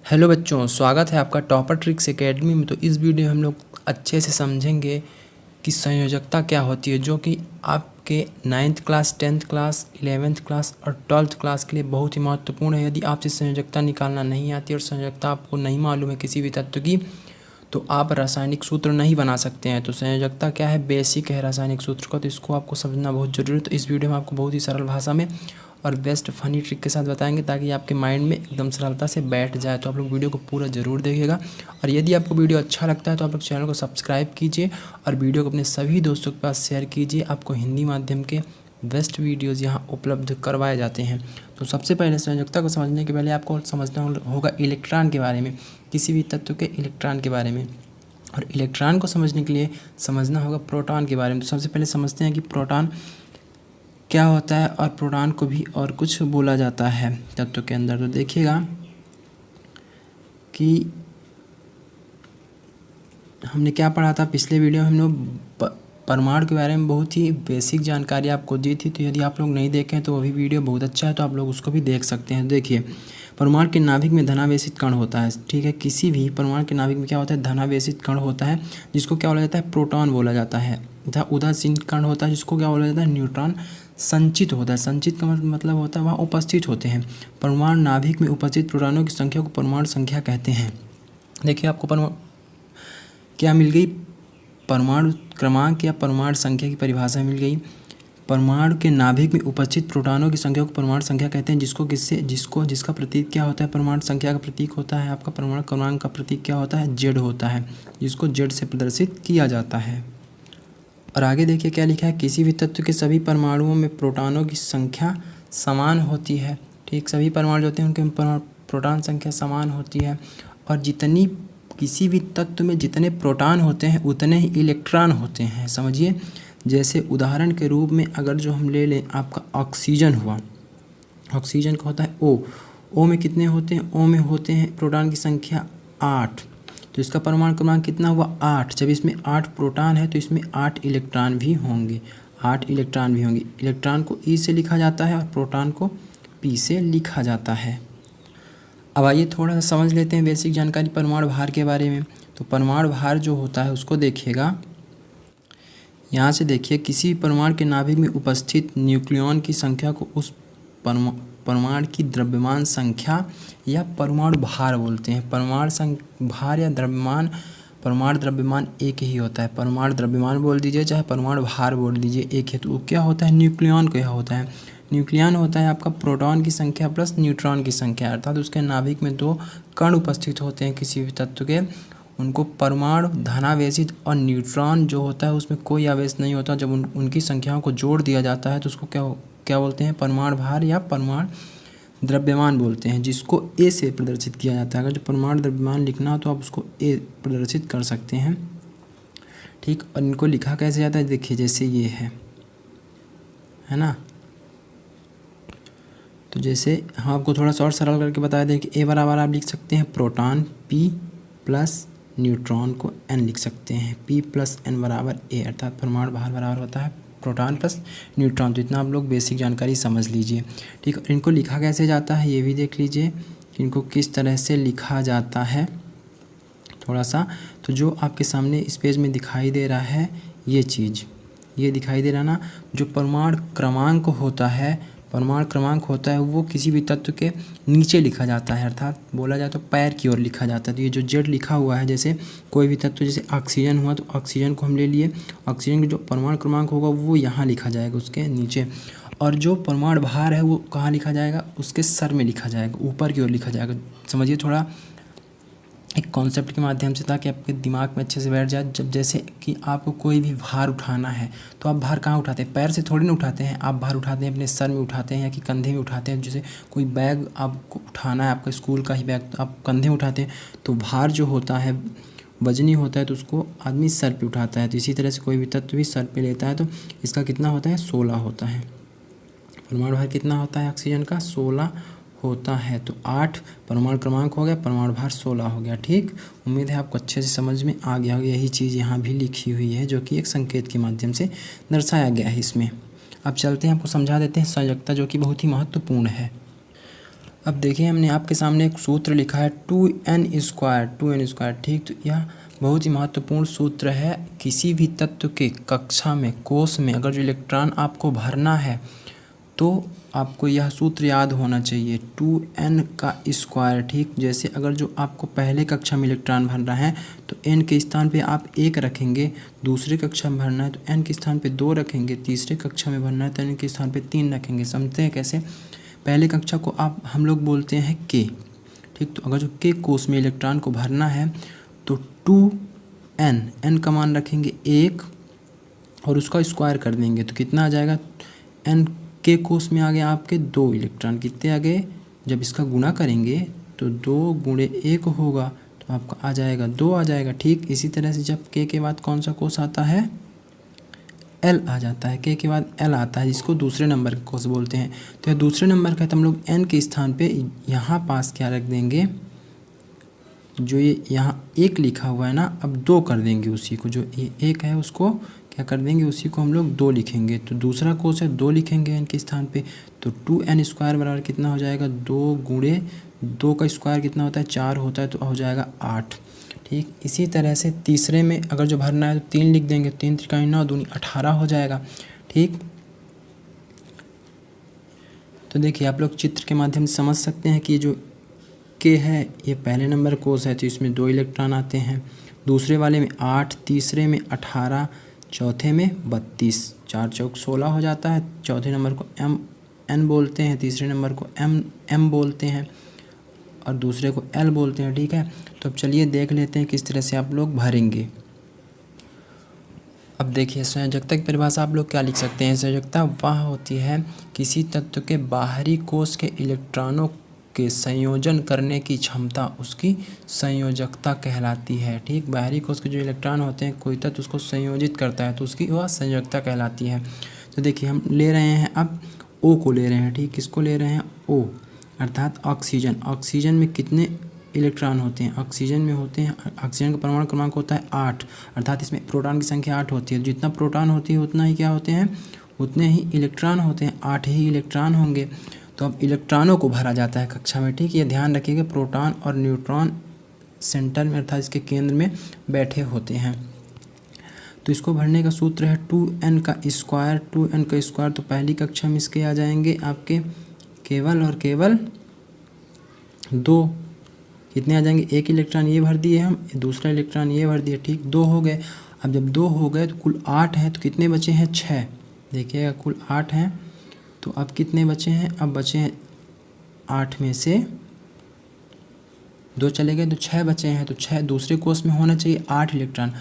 Hello बच्चों, स्वागत है आपका टॉपर ट्रिक्स एकेडमी में। तो इस वीडियो में हम लोग अच्छे से समझेंगे कि संयोजकता क्या होती है, जो कि आपके 9th class, 10th class, 11th class और 12th क्लास के लिए बहुत ही महत्वपूर्ण है। यदि आपसे संयोजकता निकालना नहीं आती और संयोजकता आपको नहीं मालूम है किसी भी तत्व की, तो आप रासायनिक सूत्र नहीं बना सकते हैं। तो संयोजकता क्या है, बेसिक है रासायनिक सूत्र का, तो इसको आपको समझना बहुत जरूरी है। तो इस वीडियो में आपको बहुत ही सरल भाषा में और बेस्ट फनी ट्रिक के साथ बताएंगे, ताकि आपके माइंड में एकदम सरलता से बैठ जाए। तो आप लोग वीडियो को पूरा ज़रूर देखिएगा, और यदि आपको वीडियो अच्छा लगता है तो आप लोग चैनल को सब्सक्राइब कीजिए और वीडियो को अपने सभी दोस्तों के पास शेयर कीजिए। आपको हिंदी माध्यम के बेस्ट वीडियोज़ यहाँ उपलब्ध करवाए जाते हैं। तो सबसे पहले संयोजकता को समझने के पहले आपको समझना होगा इलेक्ट्रॉन के बारे में, किसी भी तत्व के इलेक्ट्रॉन के बारे में। और इलेक्ट्रॉन को समझने के लिए समझना होगा प्रोटॉन के बारे में। तो सबसे पहले समझते हैं कि प्रोटॉन क्या होता है, और प्रोटॉन को भी और कुछ बोला जाता है तत्व के अंदर। तो देखिएगा कि हमने क्या पढ़ा था पिछले वीडियो में। हम लोग परमाणु के बारे में बहुत ही बेसिक जानकारी आपको दी थी। तो यदि आप लोग नहीं देखें तो वही वीडियो बहुत अच्छा है, तो आप लोग उसको भी देख सकते हैं। देखिए, परमाणु के नाभिक में धनावेशित कण होता है, ठीक है। किसी भी परमाणु के नाभिक में क्या होता है, धनावेशित कण होता है, जिसको क्या बोला जाता है, प्रोटॉन बोला जाता है। तथा उदासीन कण होता है, जिसको क्या बोला जाता है, न्यूट्रॉन। संचित होता है, संचित का मतलब होता है वहाँ उपस्थित होते हैं। परमाणु नाभिक में उपस्थित प्रोटॉनों की संख्या को परमाणु संख्या कहते हैं। देखिए, आपको क्या मिल गई, परमाणु क्रमांक या परमाणु संख्या की परिभाषा मिल गई। परमाणु के नाभिक में उपस्थित प्रोटॉनों की संख्या को परमाणु संख्या कहते हैं, जिसका प्रतीक क्या होता है, परमाणु संख्या का प्रतीक होता है आपका परमाणु क्रमांक का प्रतीक क्या होता है, जेड होता है, जिसको जेड से प्रदर्शित किया जाता है। और आगे देखिए क्या लिखा है, किसी भी तत्व के सभी परमाणुओं में प्रोटॉनों की संख्या समान होती है, ठीक। सभी परमाणु जो होते हैं उनके प्रोटॉन संख्या समान होती है, और किसी भी तत्व में जितने प्रोटॉन होते हैं उतने ही इलेक्ट्रॉन होते हैं, समझिए। जैसे उदाहरण के रूप में अगर जो हम ले लें, आपका ऑक्सीजन हुआ, ऑक्सीजन का होता है ओ में कितने होते हैं, ओ में होते हैं प्रोटॉन की संख्या 8। तो इसका परमाणु क्रमांक कितना हुआ, 8। जब इसमें 8 प्रोटॉन है तो इसमें 8 इलेक्ट्रॉन भी होंगे, 8 इलेक्ट्रॉन भी होंगे। इलेक्ट्रॉन को ई से लिखा जाता है और प्रोटॉन को पी से लिखा जाता है। अब आइए थोड़ा सा समझ लेते हैं बेसिक जानकारी परमाणु भार के बारे में। तो परमाणु भार जो होता है उसको देखिएगा, यहाँ से देखिए, किसी परमाणु के नाभिक में उपस्थित न्यूक्लियॉन की संख्या को उस परमाणु की द्रव्यमान संख्या या परमाणु भार बोलते हैं। परमाणु भार या द्रव्यमान, परमाणु द्रव्यमान एक ही होता है। परमाणु द्रव्यमान बोल दीजिए चाहे परमाणु भार बोल दीजिए, एक है। तो क्या होता है, न्यूक्लियॉन क्या होता है, न्यूक्लियॉन होता है आपका प्रोटॉन की संख्या प्लस न्यूट्रॉन की संख्या, अर्थात उसके नाभिक में 2 कण उपस्थित होते हैं किसी भी तत्व के, उनको परमाणु धनावेशित, और न्यूट्रॉन जो होता है उसमें कोई आवेश नहीं होता। जब उनकी संख्याओं को जोड़ दिया जाता है तो उसको क्या बोलते हैं, परमाणु भार या परमाणु द्रव्यमान बोलते हैं, जिसको ए से प्रदर्शित किया जाता है। अगर जो परमाणु द्रव्यमान लिखना हो तो आप उसको ए प्रदर्शित कर सकते हैं, ठीक। और इनको लिखा कैसे जाता है, देखिए जैसे ये है ना। तो जैसे हम आपको थोड़ा सा और सरल करके बता दें कि ए बराबर आप लिख सकते हैं प्रोटॉन पी प्लस न्यूट्रॉन को एन लिख सकते हैं, पी प्लस एन बराबर ए, अर्थात परमाणु भार बराबर होता है प्रोटॉन प्लस न्यूट्रॉन। तो इतना आप लोग बेसिक जानकारी समझ लीजिए, ठीक। इनको लिखा कैसे जाता है ये भी देख लीजिए, इनको किस तरह से लिखा जाता है थोड़ा सा। तो जो आपके सामने इस पेज में दिखाई दे रहा है ये चीज़, ये दिखाई दे रहा ना, जो परमाणु क्रमांक होता है, परमाणु क्रमांक होता है वो किसी भी तत्व के नीचे लिखा जाता है, अर्थात बोला जाए तो पैर की ओर लिखा जाता है। तो ये जो जेड लिखा हुआ है, जैसे कोई भी तत्व, जैसे ऑक्सीजन हुआ तो ऑक्सीजन को हम ले लिए, ऑक्सीजन का जो परमाणु क्रमांक होगा वो यहाँ लिखा जाएगा उसके नीचे, और जो परमाणु भार है वो कहाँ लिखा जाएगा, उसके सर में लिखा जाएगा, ऊपर की ओर लिखा जाएगा। समझिए थोड़ा एक कॉन्सेप्ट के माध्यम से, ताकि आपके दिमाग में अच्छे से बैठ जाए। जब जैसे कि आपको कोई भी भार उठाना है तो आप भार कहाँ उठाते हैं, पैर से थोड़ी ना उठाते हैं, आप भार उठाते हैं अपने सर में उठाते हैं या कि कंधे में उठाते हैं। जैसे कोई बैग आपको उठाना है, आपका स्कूल का ही बैग, तो आप कंधे में उठाते हैं। तो भार जो होता है वजनी होता है, तो उसको आदमी सर पे उठाता है। तो इसी तरह से कोई भी तत्व भी सर पे लेता है, तो इसका कितना होता है, 16 होता है। परमाणु भार कितना होता है ऑक्सीजन का, 16 होता है। तो 8 परमाणु क्रमांक हो गया, परमाणु भार 16 हो गया, ठीक। उम्मीद है आपको अच्छे से समझ में आ गया होगा। यही चीज़ यहाँ भी लिखी हुई है, जो कि एक संकेत के माध्यम से दर्शाया गया है इसमें। अब चलते हैं, आपको समझा देते हैं संयोजकता, जो कि बहुत ही महत्वपूर्ण है। अब देखिए हमने आपके सामने एक सूत्र लिखा है 2n², ठीक। तो यह बहुत ही महत्वपूर्ण सूत्र है। किसी भी तत्व के कक्षा में, कोश में अगर जो इलेक्ट्रॉन आपको भरना है तो आपको यह सूत्र याद होना चाहिए, 2n², ठीक। जैसे अगर जो आपको पहले कक्षा में इलेक्ट्रॉन भरना है तो n के स्थान पे आप 1 रखेंगे, दूसरे कक्षा में भरना है तो n के स्थान पे 2 रखेंगे, तीसरे कक्षा में भरना है तो n के स्थान पे 3 रखेंगे। समझते हैं कैसे? पहले कक्षा को हम लोग बोलते हैं k, ठीक। तो अगर जो k कोश में इलेक्ट्रॉन को भरना है तो 2n का मान रखेंगे 1 और उसका स्क्वायर कर देंगे तो कितना आ जाएगा, n के कोश में आ गया आपके 2 इलेक्ट्रॉन, कितने आ गए, जब इसका गुणा करेंगे तो 2 गुणे 1 होगा तो आपका आ जाएगा 2 आ जाएगा, ठीक। इसी तरह से जब k के बाद कौन सा कोश आता है, L आ जाता है, k के बाद L आता है जिसको दूसरे नंबर का कोश बोलते हैं। तो यह दूसरे नंबर का है तो हम लोग n के स्थान पे यहाँ पास क्या रख देंगे, जो ये यहाँ 1 लिखा हुआ है ना, अब 2 कर देंगे उसी को, जो ये 1 है उसको क्या कर देंगे, उसी को हम लोग 2 लिखेंगे। तो दूसरा कोश है 2 लिखेंगे n के स्थान पे, तो 2n² बराबर कितना हो जाएगा, 2 गुणे 2 का स्क्वायर कितना होता है, 4 होता है, तो हो जाएगा 8, ठीक। इसी तरह से तीसरे में अगर जो भरना है तो 3 लिख देंगे, 3 त्रिकाई 9 दूनी 18 हो जाएगा, ठीक। तो देखिए आप लोग चित्र के माध्यम से समझ सकते हैं कि जो के है ये पहले नंबर कोश है तो इसमें 2 इलेक्ट्रॉन आते हैं, दूसरे वाले में 8, तीसरे में 18, चौथे में 32, 4 चौक 16 हो जाता है। चौथे नंबर को n बोलते हैं, तीसरे नंबर को m बोलते हैं और दूसरे को l बोलते हैं, ठीक है। तो अब चलिए देख लेते हैं किस तरह से आप लोग भरेंगे। अब देखिए संयोजकता की परिभाषा आप लोग क्या लिख सकते हैं, संयोजकता वह होती है किसी तत्व के बाहरी कोश के इलेक्ट्रॉनों के संयोजन करने की क्षमता उसकी संयोजकता कहलाती है, ठीक। बाहरी कोश के जो इलेक्ट्रॉन होते हैं, कोई तत्व उसको संयोजित करता है तो उसकी वह संयोजकता कहलाती है। तो देखिए हम ले रहे हैं अब O को ले रहे हैं, ठीक। किसको ले रहे हैं, O अर्थात ऑक्सीजन। ऑक्सीजन में कितने इलेक्ट्रॉन होते हैं, ऑक्सीजन में होते हैं, ऑक्सीजन का परमाणु क्रमांक होता है 8, अर्थात इसमें प्रोटॉन की संख्या 8 होती है। जितना प्रोटॉन होती है उतना ही क्या होते हैं, उतने ही इलेक्ट्रॉन होते हैं, 8 ही इलेक्ट्रॉन होंगे। तो अब इलेक्ट्रॉनों को भरा जाता है कक्षा में, ठीक। ये ध्यान रखिएगा, प्रोटॉन और न्यूट्रॉन सेंटर में अर्थात इसके केंद्र में बैठे होते हैं। तो इसको भरने का सूत्र है 2n²। तो पहली कक्षा में इसके आ जाएंगे आपके केवल और केवल 2, कितने आ जाएंगे, 1 इलेक्ट्रॉन ये भर दिए हम, दूसरा इलेक्ट्रॉन ये भर दिए, ठीक। 2 हो गए। अब जब 2 हो गए तो कुल 8 है, तो कितने बचे हैं, 6। देखिएगा कुल 8 हैं, तो अब कितने बचे हैं, अब बचे हैं 8 में से 2 चले गए तो 6 बचे हैं। तो 6 दूसरे कोश में होना चाहिए 8 इलेक्ट्रॉन,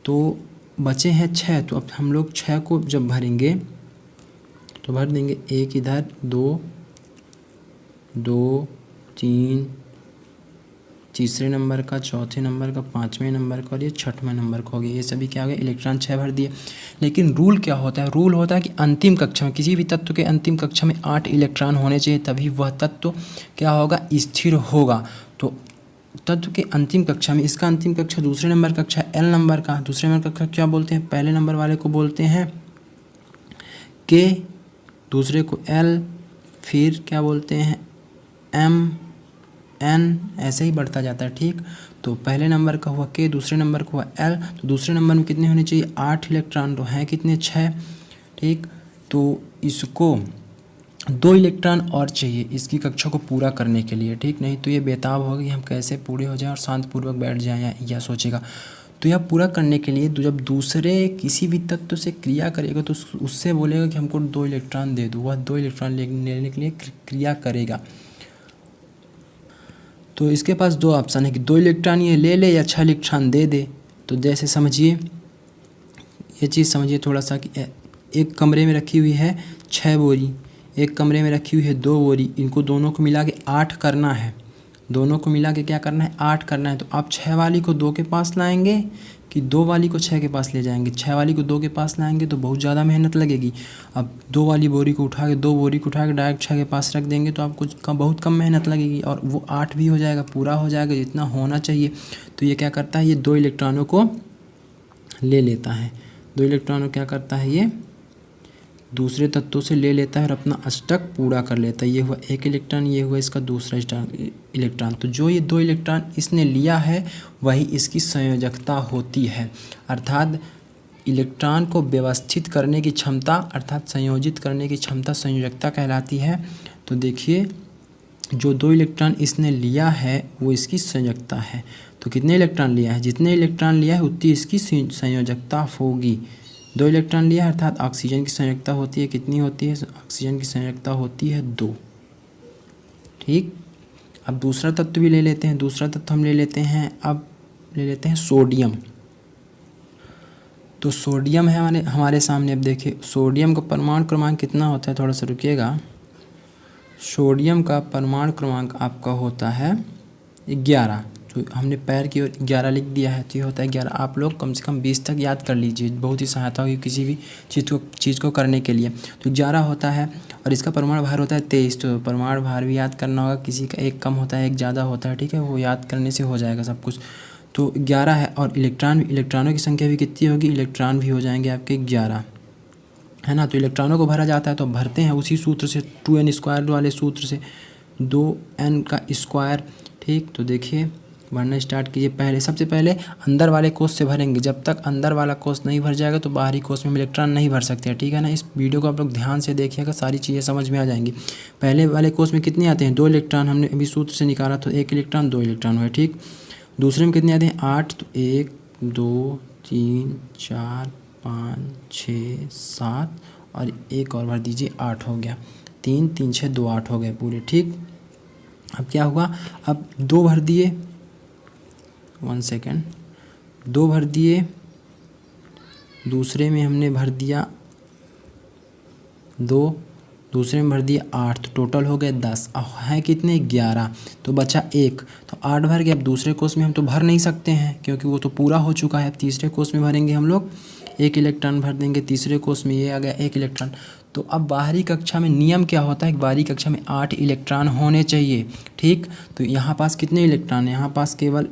तो बचे हैं 6। तो अब हम लोग 6 को जब भरेंगे तो भर देंगे 1 इधर, 2 2 3, तीसरे नंबर का, चौथे नंबर का, 5वें नंबर का और ये 6वें नंबर का हो गया। ये सभी क्या हो गया, इलेक्ट्रॉन 6 भर दिए। लेकिन रूल क्या होता है, रूल होता है कि अंतिम कक्षा में, किसी भी तत्व के अंतिम कक्षा में 8 इलेक्ट्रॉन होने चाहिए, तभी वह तत्व क्या होगा, स्थिर होगा। तो तत्व के अंतिम कक्षा में, इसका अंतिम कक्षा दूसरे नंबर कक्षा L नंबर का, दूसरे नंबर कक्षा क्या बोलते हैं, पहले नंबर वाले को बोलते हैं K, दूसरे को L, फिर क्या बोलते हैं M, N, ऐसे ही बढ़ता जाता है, ठीक। तो पहले नंबर का हुआ K, दूसरे नंबर का हुआ L, तो दूसरे नंबर में कितने होने चाहिए, 8 इलेक्ट्रॉन, तो हैं कितने, 6, ठीक। तो इसको 2 इलेक्ट्रॉन और चाहिए इसकी कक्षा को पूरा करने के लिए, ठीक। नहीं तो ये बेताब होगा कि हम कैसे पूरे हो जाएं और शांतपूर्वक बैठ जाएं या सोचेगा। तो यह पूरा करने के लिए जब दूसरे किसी भी तत्व से क्रिया करेगा तो उससे बोलेगा कि हमको 2 इलेक्ट्रॉन दे दो, वह 2 इलेक्ट्रॉन लेने के लिए क्रिया करेगा। तो इसके पास 2 ऑप्शन है कि 2 इलेक्ट्रॉन ये ले ले या 6 इलेक्ट्रॉन दे दे। तो जैसे समझिए, ये चीज़ समझिए थोड़ा सा कि एक कमरे में रखी हुई है 6 बोरी, एक कमरे में रखी हुई है 2 बोरी, इनको दोनों को मिला के 8 करना है, दोनों को मिला के क्या करना है, 8 करना है। तो आप 6 वाली को 2 के पास लाएंगे कि 2 वाली को 6 के पास ले जाएंगे। 6 वाली को 2 के पास लाएंगे तो बहुत ज़्यादा मेहनत लगेगी। अब 2 वाली बोरी को उठा के 2 बोरी को उठा के डायरेक्ट 6 के पास रख देंगे तो आपको बहुत कम मेहनत लगेगी और वो 8 भी हो जाएगा, पूरा हो जाएगा जितना होना चाहिए। तो ये क्या करता है, ये 2 इलेक्ट्रॉनों को ले लेता है, 2 इलेक्ट्रॉनों क्या करता है, ये दूसरे तत्वों से ले लेता है और अपना अष्टक पूरा कर लेता है। ये हुआ एक इलेक्ट्रॉन, ये हुआ इसका दूसरा इलेक्ट्रॉन। तो जो ये 2 इलेक्ट्रॉन इसने लिया है वही इसकी संयोजकता होती है, अर्थात इलेक्ट्रॉन को व्यवस्थित करने की क्षमता अर्थात संयोजित करने की क्षमता संयोजकता कहलाती है। तो देखिए जो 2 इलेक्ट्रॉन इसने लिया है वो इसकी संयोजकता है। तो कितने इलेक्ट्रॉन लिया है, जितने इलेक्ट्रॉन लिया है उतनी इसकी संयोजकता होगी। 2 इलेक्ट्रॉन लिया है अर्थात ऑक्सीजन की संयोजकता होती है, कितनी होती है, ऑक्सीजन की संयोजकता होती है 2। ठीक, अब दूसरा तत्व भी ले लेते हैं। दूसरा तत्व हम ले लेते हैं, अब ले लेते हैं सोडियम। तो सोडियम है हमारे सामने। अब देखिए सोडियम का परमाणु क्रमांक कितना होता है, थोड़ा सा रुकिएगा। सोडियम का परमाणु क्रमांक आपका होता है 11। तो हमने पैर की ओर 11 लिख दिया है, तो ये होता है 11। आप लोग कम से कम 20 तक याद कर लीजिए, बहुत ही सहायता होगी किसी भी चीज़ को करने के लिए। तो 11 होता है और इसका परमाणु भार होता है 23। तो परमाणु भार भी याद करना होगा, किसी का एक कम होता है एक ज़्यादा होता है, ठीक है, वो याद करने से हो जाएगा सब कुछ। तो 11 है और इलेक्ट्रॉनों की संख्या भी कितनी होगी, इलेक्ट्रॉन भी हो जाएंगे आपके 11, है ना। तो इलेक्ट्रॉनों को भरा जाता है तो भरते हैं उसी सूत्र से, 2n² वाले सूत्र से, 2n का स्क्वायर। ठीक, तो देखिए भरना स्टार्ट कीजिए। सबसे पहले अंदर वाले कोष से भरेंगे। जब तक अंदर वाला कोष नहीं भर जाएगा तो बाहरी कोष में इलेक्ट्रॉन नहीं भर सकते हैं, ठीक है ना। इस वीडियो को आप लोग ध्यान से देखिएगा, सारी चीज़ें समझ में आ जाएंगी। पहले वाले कोष में कितने आते हैं, 2 इलेक्ट्रॉन, हमने अभी सूत्र से निकाला तो 1 इलेक्ट्रॉन 2 इलेक्ट्रॉन हुए। ठीक, दूसरे में कितने आते हैं, 8। तो 1 2 3 4 5 6 7 और एक और भर दीजिए, 8 हो गया। 3 3 6 2 8 हो गए पूरे। ठीक, अब क्या हुआ, अब 2 भर दिए, 1 सेकेंड, 2 भर दिए, दूसरे में हमने भर दिया 2, दूसरे में भर दिया 8, तो टोटल हो गए 10। अब हैं कितने, 11, तो बचा 1। तो 8 भर गया। अब दूसरे कोष में हम तो भर नहीं सकते हैं क्योंकि वो तो पूरा हो चुका है। अब तीसरे कोष में भरेंगे हम लोग, 1 इलेक्ट्रॉन भर देंगे तीसरे कोष में, ये आ गया 1 इलेक्ट्रॉन। तो अब बाहरी कक्षा में नियम क्या होता है, बाहरी कक्षा में 8 इलेक्ट्रॉन होने चाहिए। ठीक, तो यहाँ पास कितने इलेक्ट्रॉन है, यहाँ पास केवल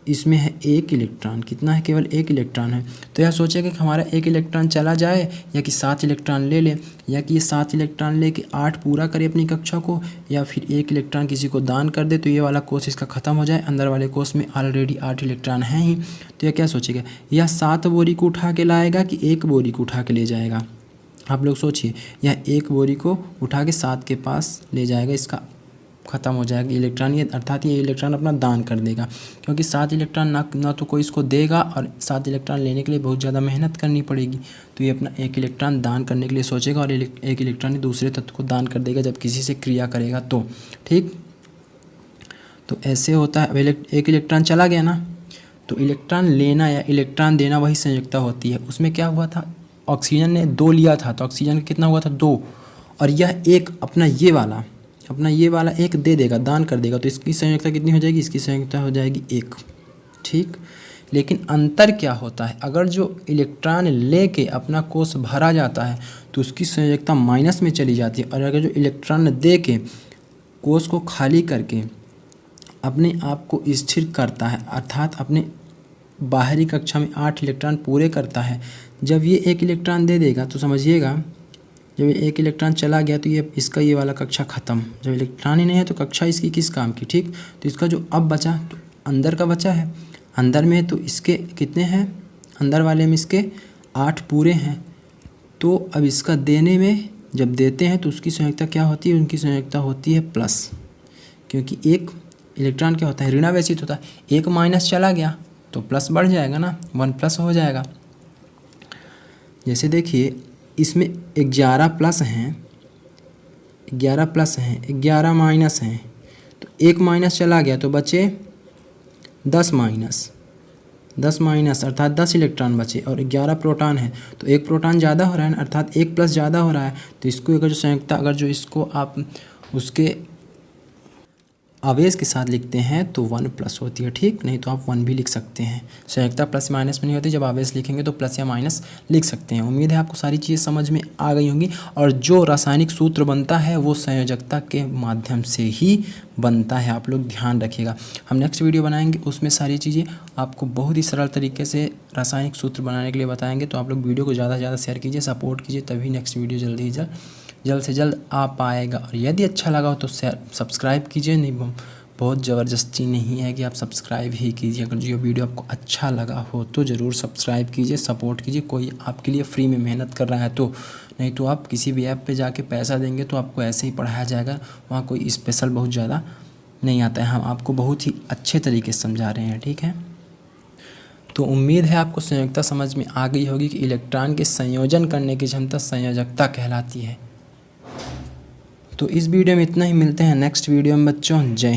इसमें है 1 इलेक्ट्रॉन। कितना है, केवल 1 इलेक्ट्रॉन है। तो यह सोचेगा कि हमारा 1 इलेक्ट्रॉन चला जाए या कि 7 इलेक्ट्रॉन ले ले, या कि ये 7 इलेक्ट्रॉन ले के 8 पूरा करे अपनी कक्षा को, या फिर 1 इलेक्ट्रॉन किसी को दान कर दे तो ये वाला कोष इसका ख़त्म हो जाए। अंदर वाले कोष में ऑलरेडी 8 इलेक्ट्रॉन हैं ही। तो यह क्या सोचेगा, यह 7 बोरी को उठा के लाएगा कि 1 बोरी को उठा के ले जाएगा। आप लोग सोचिए, यह 1 बोरी को उठा के 7 के पास ले जाएगा, इसका ख़त्म हो जाएगा इलेक्ट्रॉन, ये अर्थात ये इलेक्ट्रॉन अपना दान कर देगा। क्योंकि 7 इलेक्ट्रॉन ना तो कोई इसको देगा और 7 इलेक्ट्रॉन लेने के लिए बहुत ज़्यादा मेहनत करनी पड़ेगी। तो ये अपना 1 इलेक्ट्रॉन दान करने के लिए सोचेगा और 1 इलेक्ट्रॉन दूसरे तत्व को दान कर देगा जब किसी से क्रिया करेगा तो। ठीक, तो ऐसे होता है। अब 1 इलेक्ट्रॉन चला गया ना, तो इलेक्ट्रॉन लेना या इलेक्ट्रॉन देना वही संयोजकता होती है। उसमें क्या हुआ था, ऑक्सीजन ने 2 लिया था तो ऑक्सीजन का कितना हुआ था, 2, और यह एक अपना ये वाला 1 दे देगा, दान कर देगा, तो इसकी संयोजकता कितनी हो जाएगी, इसकी संयोजकता हो जाएगी 1। ठीक, लेकिन अंतर क्या होता है, अगर जो इलेक्ट्रॉन लेके अपना कोष भरा जाता है तो उसकी संयोजकता माइनस में चली जाती है, और अगर जो इलेक्ट्रॉन दे के कोष को खाली करके अपने आप को स्थिर करता है, अर्थात अपने बाहरी कक्षा में 8 इलेक्ट्रॉन पूरे करता है, जब ये 1 इलेक्ट्रॉन दे देगा तो समझिएगा जब 1 इलेक्ट्रॉन चला गया तो ये वाला कक्षा ख़त्म। जब इलेक्ट्रॉन ही नहीं है तो कक्षा इसकी किस काम की। ठीक, तो इसका जो अब बचा तो अंदर का बचा है, अंदर में तो इसके कितने हैं, अंदर वाले में इसके 8 पूरे हैं। तो अब इसका देने में जब देते हैं तो उसकी संयोजकता क्या होती है, उनकी संयोजकता होती है प्लस, क्योंकि 1 इलेक्ट्रॉन क्या होता है, ऋणावेशित होता है। 1 माइनस चला गया तो प्लस बढ़ जाएगा ना, 1 प्लस हो जाएगा। जैसे देखिए इसमें 11 प्लस हैं, 11 माइनस हैं, तो 1 माइनस चला गया तो बचे 10 माइनस अर्थात 10 इलेक्ट्रॉन बचे, और 11 प्रोटॉन है तो 1 प्रोटॉन ज़्यादा हो रहा है अर्थात 1 प्लस ज़्यादा हो रहा है। तो इसको अगर जो संयुक्ता, अगर जो इसको आप उसके आवेश के साथ लिखते हैं तो 1 प्लस होती है, ठीक, नहीं तो आप 1 भी लिख सकते हैं। संयोजकता प्लस माइनस में नहीं होती, जब आवेश लिखेंगे तो प्लस या माइनस लिख सकते हैं। उम्मीद है आपको सारी चीज़ समझ में आ गई होंगी। और जो रासायनिक सूत्र बनता है वो संयोजकता के माध्यम से ही बनता है, आप लोग ध्यान रखिएगा। हम नेक्स्ट वीडियो बनाएंगे, उसमें सारी चीज़ें आपको बहुत ही सरल तरीके से रासायनिक सूत्र बनाने के लिए बताएंगे। तो आप लोग वीडियो को ज़्यादा से ज़्यादा शेयर कीजिए, सपोर्ट कीजिए, तभी नेक्स्ट वीडियो जल्द से जल्द आ पाएगा। और यदि अच्छा लगा हो तो सब्सक्राइब कीजिए, नहीं बहुत ज़बरदस्ती नहीं है कि आप सब्सक्राइब ही कीजिए। अगर जो वीडियो आपको अच्छा लगा हो तो ज़रूर सब्सक्राइब कीजिए, सपोर्ट कीजिए। कोई आपके लिए फ्री में मेहनत कर रहा है तो, नहीं तो आप किसी भी ऐप पे जाके पैसा देंगे तो आपको ऐसे ही पढ़ाया जाएगा, वहाँ कोई स्पेशल बहुत ज़्यादा नहीं आता है। हम आपको बहुत ही अच्छे तरीके से समझा रहे हैं, ठीक है। तो उम्मीद है आपको संयोजकता समझ में आ गई होगी कि इलेक्ट्रॉन के संयोजन करने की क्षमता संयोजकता कहलाती है। तो इस वीडियो में इतना ही, मिलते हैं नेक्स्ट वीडियो में बच्चों। जय